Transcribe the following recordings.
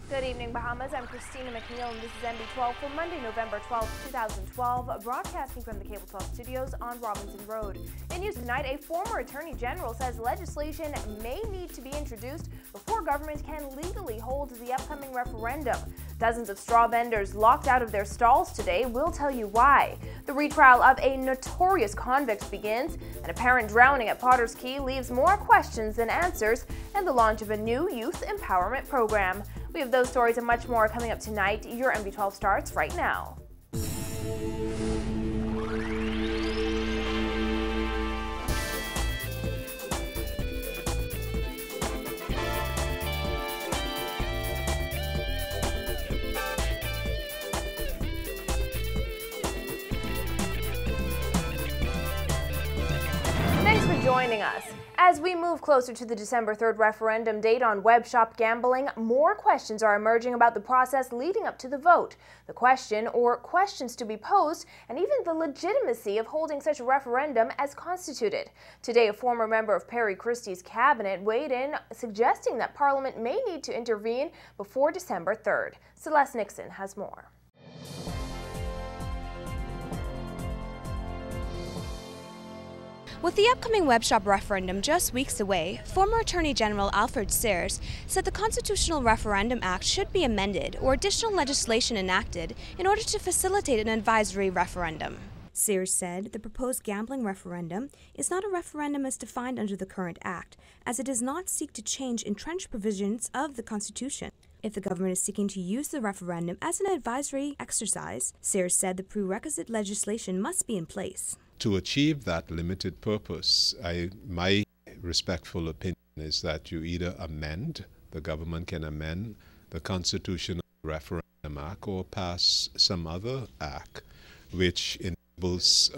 Good evening, Bahamas. I'm Christina McNeil, and this is NB12 for Monday, November 12, 2012, broadcasting from the Cable 12 studios on Robinson Road. In news tonight, a former attorney general says legislation may need to be introduced before government can legally hold the upcoming referendum. Dozens of straw vendors locked out of their stalls today. We'll tell you why. The retrial of a notorious convict begins. An apparent drowning at Potter's Key leaves more questions than answers, and the launch of a new youth empowerment program. We have those stories and much more coming up tonight. Your NB12 starts right now. Thanks for joining us. As we move closer to the December 3rd referendum date on web shop gambling, more questions are emerging about the process leading up to the vote, the question or questions to be posed, and even the legitimacy of holding such a referendum as constituted. Today, a former member of Perry Christie's cabinet weighed in, suggesting that Parliament may need to intervene before December 3rd. Celeste Nixon has more. With the upcoming webshop referendum just weeks away, former Attorney General Alfred Sears said the Constitutional Referendum Act should be amended or additional legislation enacted in order to facilitate an advisory referendum. Sears said the proposed gambling referendum is not a referendum as defined under the current Act, as it does not seek to change entrenched provisions of the Constitution. If the government is seeking to use the referendum as an advisory exercise, Sears said the prerequisite legislation must be in place. To achieve that limited purpose, my respectful opinion is that you either the government can amend the Constitutional Referendum Act or pass some other act which enables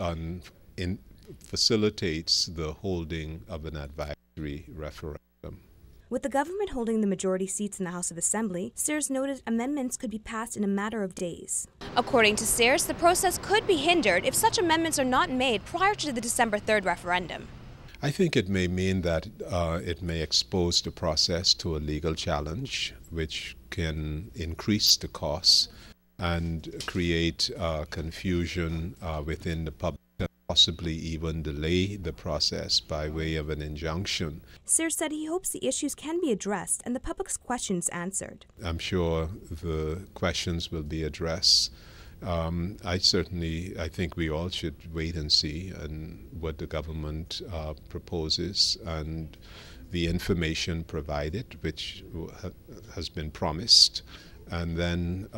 facilitates the holding of an advisory referendum. With the government holding the majority seats in the House of Assembly, Sears noted amendments could be passed in a matter of days. According to Sears, the process could be hindered if such amendments are not made prior to the December 3rd referendum. I think it may mean that it may expose the process to a legal challenge, which can increase the costs and create confusion within the public, possibly even delay the process by way of an injunction. Sears said he hopes the issues can be addressed and the public's questions answered. I'm sure the questions will be addressed. I think we all should wait and see what the government proposes and the information provided, which has been promised, and then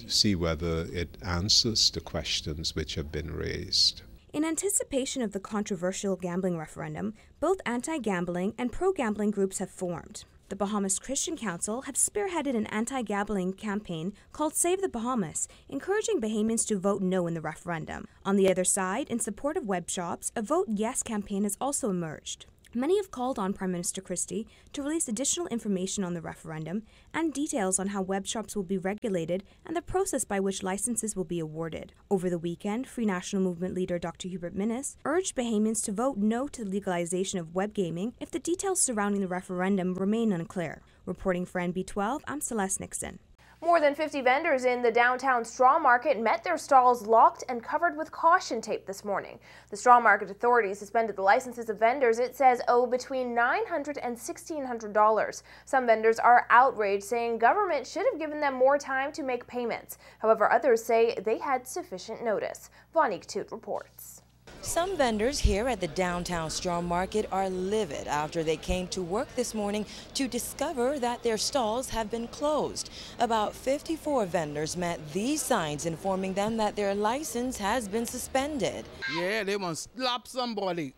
see whether it answers the questions which have been raised. In anticipation of the controversial gambling referendum, both anti-gambling and pro-gambling groups have formed. The Bahamas Christian Council have spearheaded an anti-gambling campaign called Save the Bahamas, encouraging Bahamians to vote no in the referendum. On the other side, in support of web shops, a Vote Yes campaign has also emerged. Many have called on Prime Minister Christie to release additional information on the referendum and details on how web shops will be regulated and the process by which licenses will be awarded. Over the weekend, Free National Movement leader Dr. Hubert Minnis urged Bahamians to vote no to the legalization of web gaming if the details surrounding the referendum remain unclear. Reporting for NB12, I'm Celeste Nixon. More than 50 vendors in the downtown straw market met their stalls locked and covered with caution tape this morning. The straw market authority suspended the licenses of vendors it says owe between $900 and $1,600. Some vendors are outraged, saying government should have given them more time to make payments. However, others say they had sufficient notice. Vonique Toot reports. Some vendors here at the downtown straw market are livid after they came to work this morning to discover that their stalls have been closed. About 54 vendors met these signs informing them that their license has been suspended. Yeah, they want to slap somebody.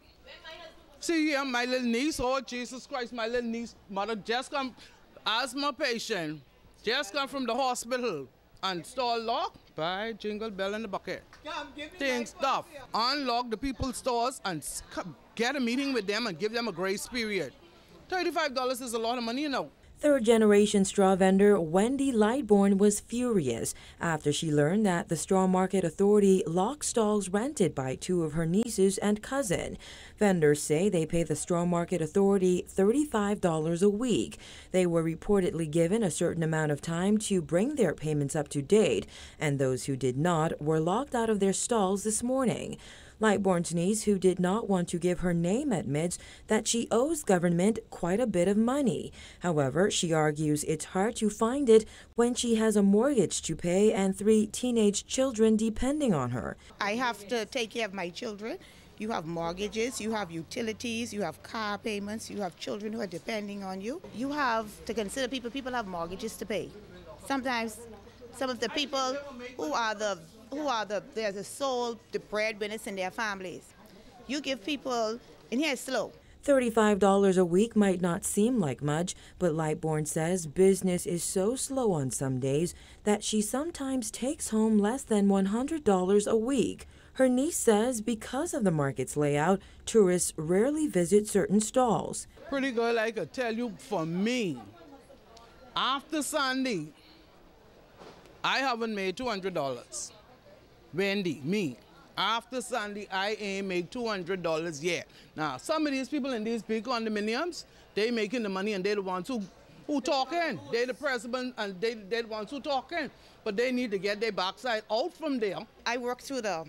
See here, my little niece, oh Jesus Christ, my little niece, mother just come, asthma patient, just come from the hospital and stall locked. By jingle bell in the bucket. Things stuff. Unlock the people's stores and get a meeting with them and give them a grace period. $35 is a lot of money, you know. Third-generation straw vendor Wendy Lightbourne was furious after she learned that the Straw Market Authority locked stalls rented by two of her nieces and cousin. Vendors say they pay the Straw Market Authority $35 a week. They were reportedly given a certain amount of time to bring their payments up to date, and those who did not were locked out of their stalls this morning. Lightbourne's niece, who did not want to give her name, admits that she owes government quite a bit of money. However, she argues it's hard to find it when she has a mortgage to pay and 3 teenage children depending on her. I have to take care of my children. You have mortgages, you have utilities, you have car payments, you have children who are depending on you. You have to consider people have mortgages to pay. Sometimes some of the people they're the sole, the breadwinners in their families. You give people, and here it's slow. $35 a week might not seem like much, but Lightbourne says business is so slow on some days that she sometimes takes home less than $100 a week. Her niece says because of the market's layout, tourists rarely visit certain stalls. Pretty girl, I could tell you, for me, after Sunday, I haven't made $200. Wendy, me. After Sunday, I ain't make $200 yet. Now, some of these people in these big condominiums, they making the money and they the ones who talking. They the president and they the ones who talking. But they need to get their backside out from there. I work through the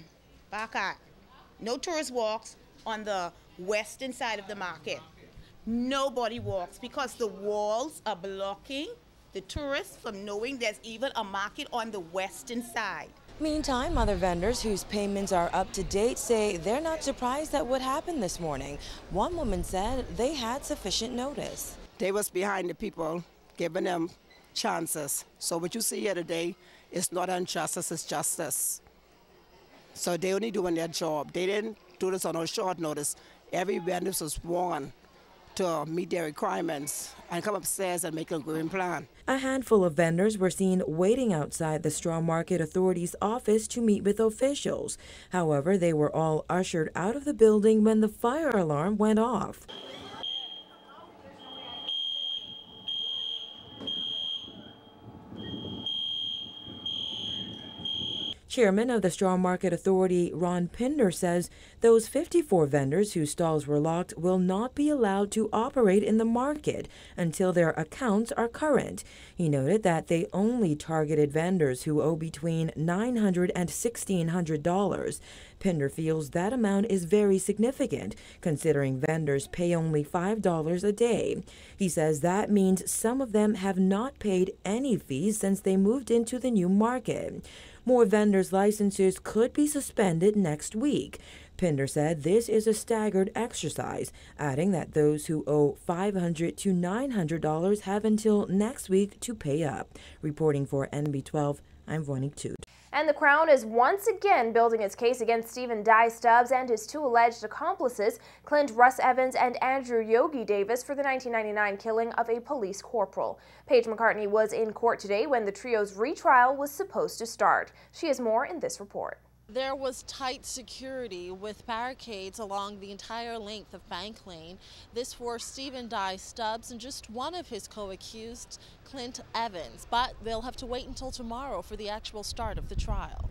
back art. No tourist walks on the western side of the market. Nobody walks because the walls are blocking the tourists from knowing there's even a market on the western side. Meantime, other vendors whose payments are up to date say they're not surprised at what happened this morning. One woman said they had sufficient notice. They was behind the people, giving them chances. So what you see here today is not injustice, it's justice. So they only doing their job. They didn't do this on a short notice. Every vendor was warned to meet their requirements and come upstairs and make a game plan. A handful of vendors were seen waiting outside the Straw Market Authority's office to meet with officials. However, they were all ushered out of the building when the fire alarm went off. Chairman of the Straw Market Authority, Ron Pinder, says those 54 vendors whose stalls were locked will not be allowed to operate in the market until their accounts are current. He noted that they only targeted vendors who owe between $900 and $1,600. Pinder feels that amount is very significant, considering vendors pay only $5 a day. He says that means some of them have not paid any fees since they moved into the new market. More vendors' licenses could be suspended next week. Pinder said this is a staggered exercise, adding that those who owe $500 to $900 have until next week to pay up. Reporting for NB12, I'm Vonique Toot. And the Crown is once again building its case against Stephen Dye Stubbs and his 2 alleged accomplices, Clint Russ Evans and Andrew Yogi Davis, for the 1999 killing of a police corporal. Paige McCartney was in court today when the trio's retrial was supposed to start. She has more in this report. There was tight security with barricades along the entire length of Bank Lane. This for Stephen Dye Stubbs and just one of his co-accused, Clint Evans. But they'll have to wait until tomorrow for the actual start of the trial.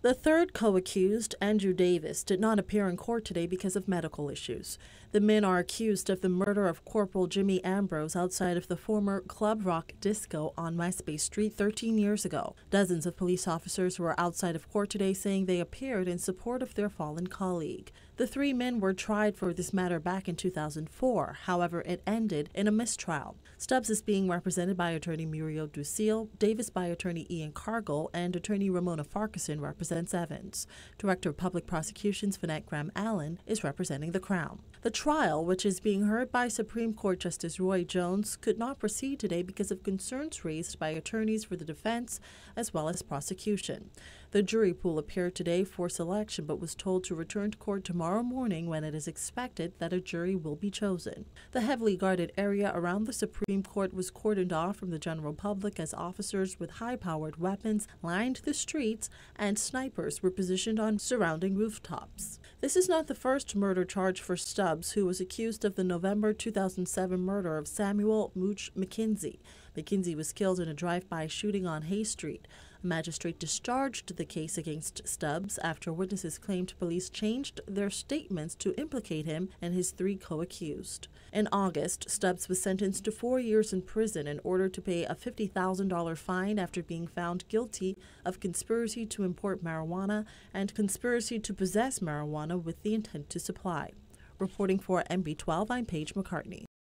The third co-accused, Andrew Davis, did not appear in court today because of medical issues. The men are accused of the murder of Corporal Jimmy Ambrose outside of the former Club Rock Disco on MySpace Street 13 years ago. Dozens of police officers were outside of court today saying they appeared in support of their fallen colleague. The 3 men were tried for this matter back in 2004. However, it ended in a mistrial. Stubbs is being represented by attorney Muriel Ducille, Davis by attorney Ian Cargill, and attorney Ramona Farquharson represents Evans. Director of Public Prosecutions Vanette Graham-Allen is representing the Crown. The trial, which is being heard by Supreme Court Justice Roy Jones, could not proceed today because of concerns raised by attorneys for the defense as well as prosecution. The jury pool appeared today for selection but was told to return to court tomorrow morning when it is expected that a jury will be chosen. The heavily guarded area around the Supreme Court was cordoned off from the general public as officers with high-powered weapons lined the streets and snipers were positioned on surrounding rooftops. This is not the first murder charge for Stubbs, who was accused of the November 2007 murder of Samuel Mooch McKenzie. McKenzie was killed in a drive-by shooting on Hay Street. A magistrate discharged the case against Stubbs after witnesses claimed police changed their statements to implicate him and his 3 co-accused. In August, Stubbs was sentenced to 4 years in prison in order to pay a $50,000 fine after being found guilty of conspiracy to import marijuana and conspiracy to possess marijuana with the intent to supply. Reporting for NB12, I'm Paige McCartney.